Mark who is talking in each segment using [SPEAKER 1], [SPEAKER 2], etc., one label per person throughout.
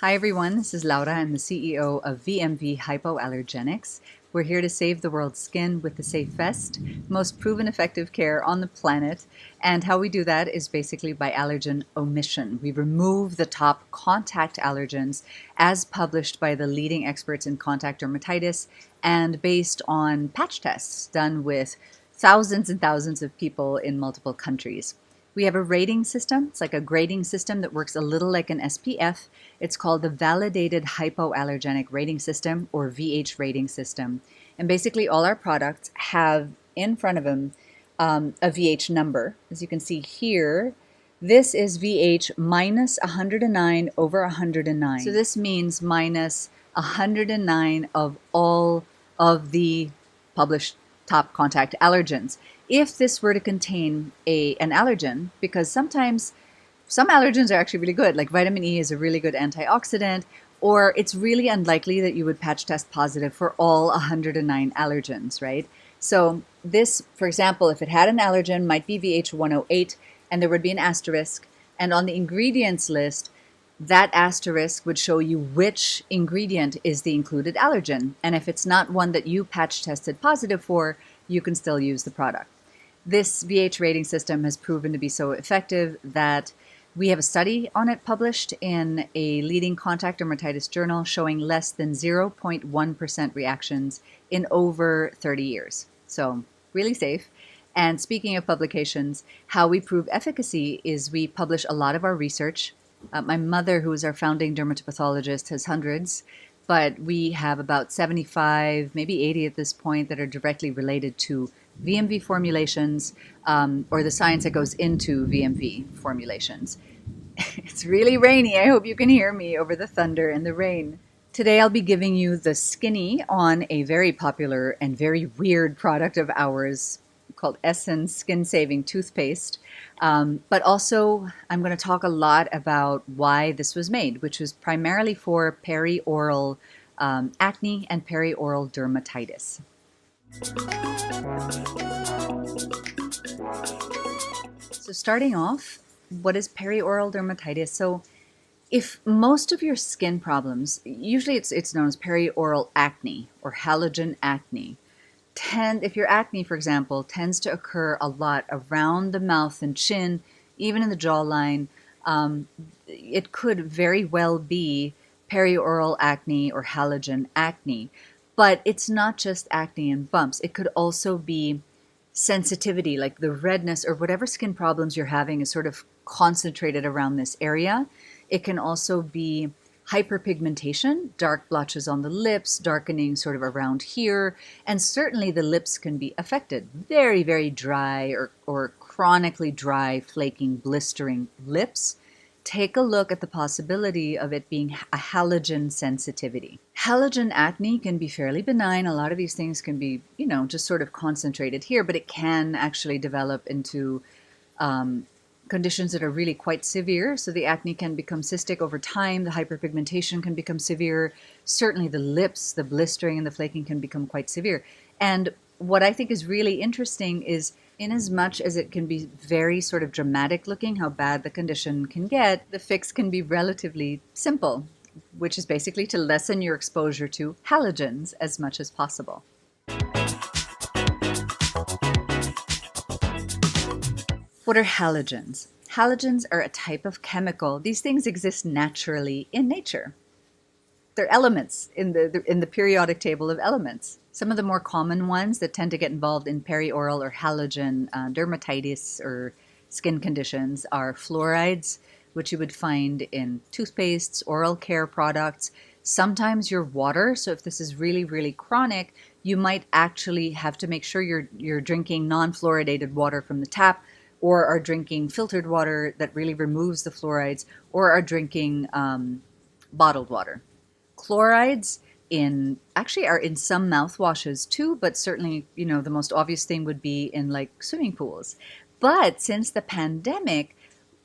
[SPEAKER 1] Hi everyone, this is Laura. I'm the CEO of VMV Hypoallergenics. We're here to save the world's skin with the safest, most proven effective care on the planet. And how we do that is basically by allergen omission. We remove the top contact allergens as published by the leading experts in contact dermatitis and based on patch tests done with thousands and thousands of people in multiple countries. We have a rating system. It's like a grading system that works a little like an SPF. It's called the Validated Hypoallergenic Rating System, or VH rating system. And basically all our products have in front of them a VH number. As you can see here, this is VH minus 109 over 109. So this means minus 109 of all of the published top contact allergens. If this were to contain an allergen, because sometimes some allergens are actually really good, like vitamin E is a really good antioxidant, or it's really unlikely that you would patch test positive for all 109 allergens, right? So this, for example, if it had an allergen, might be VH 108, and there would be an asterisk, and on the ingredients list, that asterisk would show you which ingredient is the included allergen. And if it's not one that you patch tested positive for, you can still use the product. This VH rating system has proven to be so effective that we have a study on it published in a leading contact dermatitis journal showing less than 0.1% reactions in over 30 years. So really safe. And speaking of publications, how we prove efficacy is we publish a lot of our research. My mother, who is our founding dermatopathologist, has hundreds, but we have about 75, maybe 80 at this point that are directly related to VMV formulations or the science that goes into VMV formulations. It's really rainy. I hope you can hear me over the thunder and the rain. Today I'll be giving you the skinny on a very popular and very weird product of ours called Essence Skin-Saving Toothpaste. But also I'm going to talk a lot about why this was made, which was primarily for peri-oral acne and peri-oral dermatitis. So starting off, what is peri-oral dermatitis? So if most of your skin problems, usually it's known as peri-oral acne or halogen acne, if your acne, for example, tends to occur a lot around the mouth and chin, even in the jawline, it could very well be peri-oral acne or halogen acne. But it's not just acne and bumps. It could also be sensitivity, like the redness or whatever skin problems you're having is sort of concentrated around this area. It can also be hyperpigmentation, dark blotches on the lips, darkening sort of around here, and certainly the lips can be affected. Very, very dry or chronically dry, flaking, blistering lips. Take a look at the possibility of it being a halogen sensitivity. Halogen acne can be fairly benign. A lot of these things can be, just sort of concentrated here, but it can actually develop into conditions that are really quite severe. So the acne can become cystic over time. The hyperpigmentation can become severe. Certainly the lips, the blistering and the flaking can become quite severe. And what I think is really interesting is in as much as it can be very sort of dramatic looking how bad the condition can get, the fix can be relatively simple, which is basically to lessen your exposure to halogens as much as possible. What are halogens? Halogens are a type of chemical. These things exist naturally in nature. They're elements in the periodic table of elements. Some of the more common ones that tend to get involved in peri-oral or halogen dermatitis or skin conditions are fluorides, which you would find in toothpastes, oral care products, sometimes your water. So if this is really, really chronic, you might actually have to make sure you're drinking non-fluoridated water from the tap, or are drinking filtered water that really removes the fluorides, or are drinking bottled water. Chlorides actually are in some mouthwashes too, but certainly, the most obvious thing would be in like swimming pools. But since the pandemic,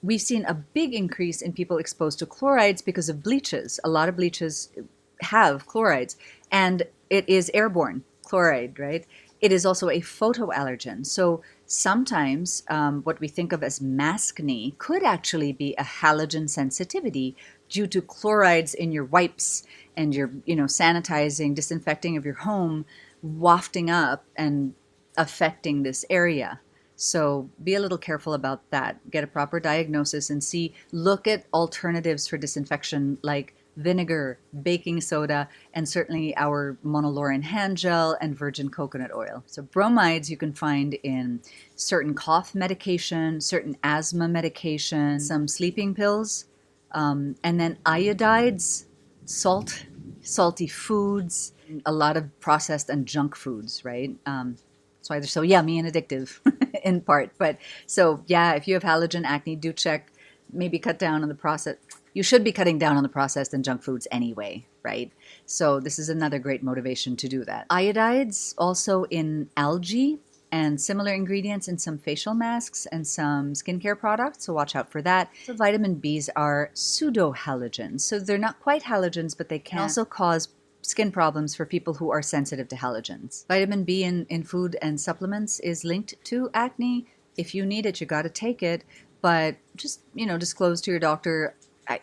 [SPEAKER 1] we've seen a big increase in people exposed to chlorides because of bleaches. A lot of bleaches have chlorides, and it is airborne chloride, right? It is also a photoallergen. So Sometimes what we think of as maskne could actually be a halogen sensitivity due to chlorides in your wipes and your, sanitizing, disinfecting of your home, wafting up and affecting this area. So be a little careful about that. Get a proper diagnosis and look at alternatives for disinfection like vinegar, baking soda, and certainly our monolaurin hand gel and virgin coconut oil. So bromides you can find in certain cough medication, certain asthma medication, some sleeping pills, and then iodides, salty foods, a lot of processed and junk foods, right? That's why they're so yummy and addictive in part. But so yeah, if you have halogen acne, do check, maybe cut down on the process. You should be cutting down on the processed and junk foods anyway, right? So this is another great motivation to do that. Iodides also in algae and similar ingredients in some facial masks and some skincare products, so watch out for that. The vitamin Bs are pseudo-halogens, so they're not quite halogens, but they can also cause skin problems for people who are sensitive to halogens. Vitamin B in food and supplements is linked to acne. If you need it, you got to take it, but just, disclose to your doctor,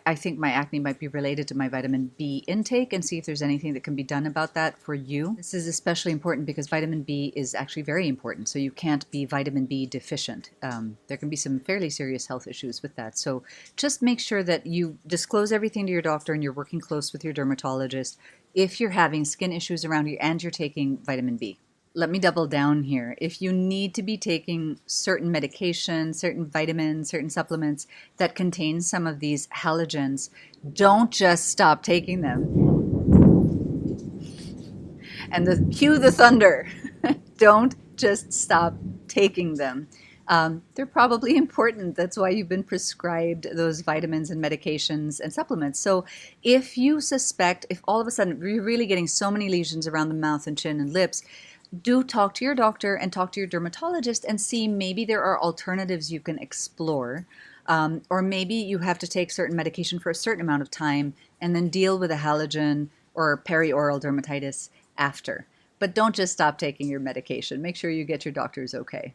[SPEAKER 1] I think my acne might be related to my vitamin B intake, and see if there's anything that can be done about that for you. This is especially important because vitamin B is actually very important, so you can't be vitamin B deficient. There can be some fairly serious health issues with that. So just make sure that you disclose everything to your doctor and you're working close with your dermatologist if you're having skin issues around you and you're taking vitamin B. Let me double down here. If you need to be taking certain medications, certain vitamins, certain supplements that contain some of these halogens, don't just stop taking them. And cue the thunder. Don't just stop taking them. They're probably important. That's why you've been prescribed those vitamins and medications and supplements. So if you suspect, if all of a sudden you're really getting so many lesions around the mouth and chin and lips, do talk to your doctor and talk to your dermatologist and see maybe there are alternatives you can explore. Or maybe you have to take certain medication for a certain amount of time and then deal with a halogen or peri-oral dermatitis after. But don't just stop taking your medication. Make sure you get your doctor's okay.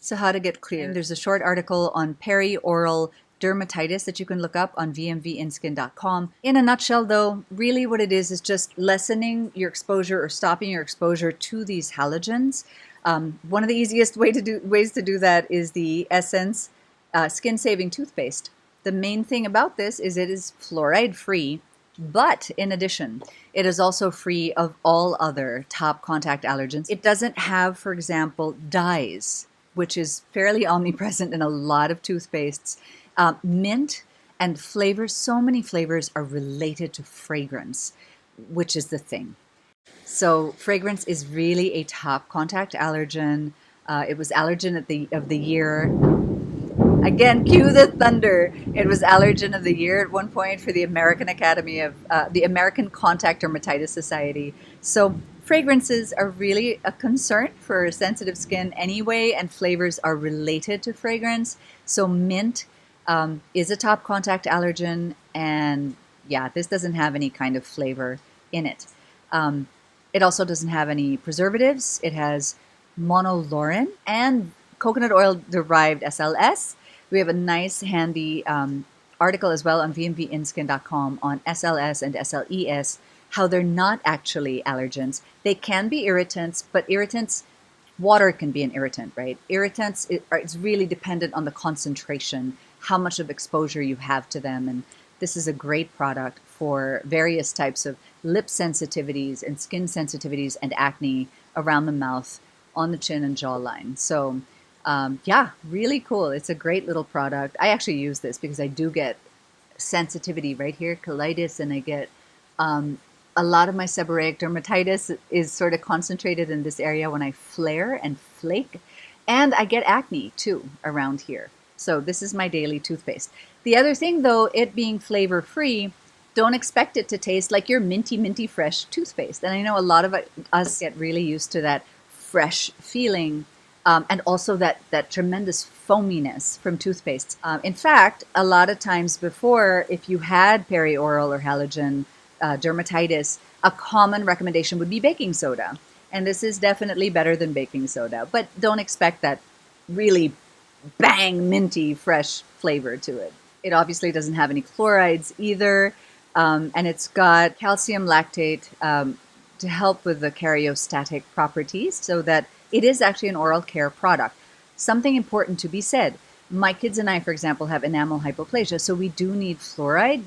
[SPEAKER 1] So how to get clear. There's a short article on peri-oral dermatitis that you can look up on vmvinskin.com. In a nutshell though, really what it is just lessening your exposure or stopping your exposure to these halogens. One of the easiest ways to do that is the Essence Skin-Saving Toothpaste. The main thing about this is it is fluoride free, but in addition, it is also free of all other top contact allergens. It doesn't have, for example, dyes, which is fairly omnipresent in a lot of toothpastes. Mint and flavors, so many flavors are related to fragrance, which is the thing. So fragrance is really a top contact allergen. It was allergen of the year. Again, cue the thunder. It was allergen of the year at one point for the American Academy of the American Contact Dermatitis Society. So fragrances are really a concern for sensitive skin anyway, and flavors are related to fragrance. So mint is a top contact allergen, and yeah, this doesn't have any kind of flavor in it. It also doesn't have any preservatives. It has monolaurin and coconut oil derived SLS. We have a nice handy article as well on vmvinskin.com on SLS and SLES, how they're not actually allergens. They can be irritants, but irritants, water can be an irritant, right? Irritants, it's really dependent on the concentration, how much of exposure you have to them. And this is a great product for various types of lip sensitivities and skin sensitivities and acne around the mouth, on the chin and jawline. So yeah, really cool. It's a great little product. I actually use this because I do get sensitivity right here, colitis, and I get a lot of my seborrheic dermatitis is sort of concentrated in this area when I flare and flake, and I get acne too around here. So this is my daily toothpaste. The other thing though, it being flavor free, don't expect it to taste like your minty fresh toothpaste. And I know a lot of us get really used to that fresh feeling. And also that tremendous foaminess from toothpaste. In fact, a lot of times before, if you had peri-oral or halogen dermatitis, a common recommendation would be baking soda. And this is definitely better than baking soda, but don't expect that really bang, minty, fresh flavor to it. It obviously doesn't have any chlorides either, and it's got calcium lactate to help with the karyostatic properties so that it is actually an oral care product. Something important to be said, my kids and I, for example, have enamel hypoplasia, so we do need fluoride.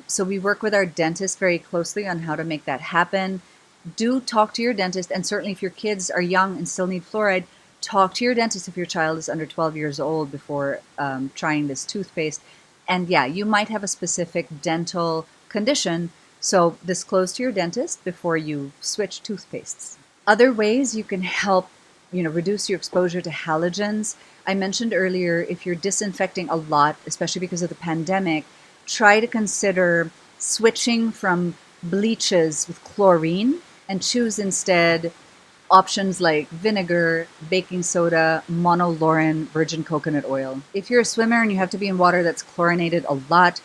[SPEAKER 1] So we work with our dentist very closely on how to make that happen. Do talk to your dentist, and certainly if your kids are young and still need fluoride, talk to your dentist if your child is under 12 years old before trying this toothpaste. And yeah, you might have a specific dental condition, so disclose to your dentist before you switch toothpastes. Other ways you can help, reduce your exposure to halogens. I mentioned earlier, if you're disinfecting a lot, especially because of the pandemic, try to consider switching from bleaches with chlorine and choose instead options like vinegar, baking soda, monolaurin, virgin coconut oil. If you're a swimmer and you have to be in water that's chlorinated a lot,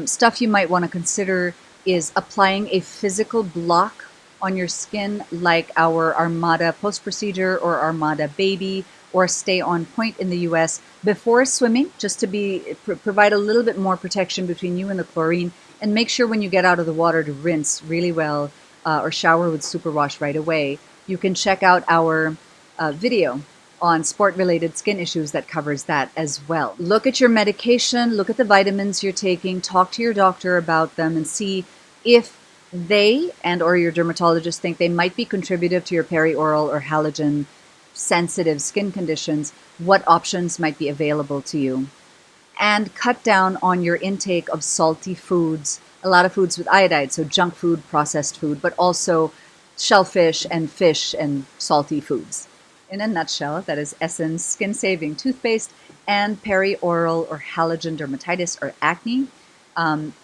[SPEAKER 1] stuff you might want to consider is applying a physical block on your skin like our Armada post-procedure or Armada baby or Stay On Point in the US before swimming, just to provide a little bit more protection between you and the chlorine, and make sure when you get out of the water to rinse really well or shower with superwash right away. You can check out our video on sport-related skin issues that covers that as well. Look at your medication, look at the vitamins you're taking, talk to your doctor about them, and see if they and or your dermatologist think they might be contributive to your peri-oral or halogen sensitive skin conditions, what options might be available to you. And cut down on your intake of salty foods, a lot of foods with iodide, so junk food, processed food, but also shellfish and fish and salty foods. In a nutshell, that is Essence Skin-Saving Toothpaste and peri-oral or halogen dermatitis or acne.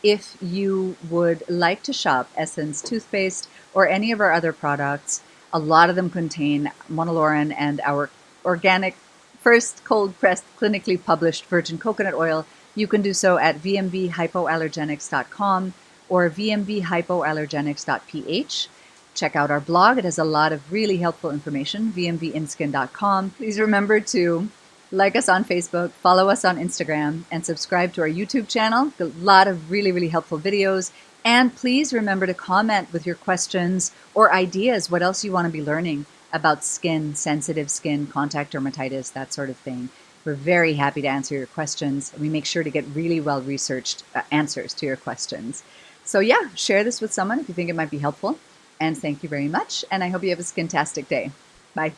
[SPEAKER 1] If you would like to shop Essence Toothpaste or any of our other products, a lot of them contain monolaurin and our organic, first cold-pressed, clinically published virgin coconut oil. You can do so at vmvhypoallergenics.com or vmvhypoallergenics.ph. Check out our blog. It has a lot of really helpful information, vmvinskin.com. Please remember to like us on Facebook, follow us on Instagram, and subscribe to our YouTube channel. A lot of really, really helpful videos. And please remember to comment with your questions or ideas, what else you want to be learning about skin, sensitive skin, contact dermatitis, that sort of thing. We're very happy to answer your questions. We make sure to get really well-researched answers to your questions. So yeah, share this with someone if you think it might be helpful. And thank you very much. And I hope you have a skin-tastic day. Bye.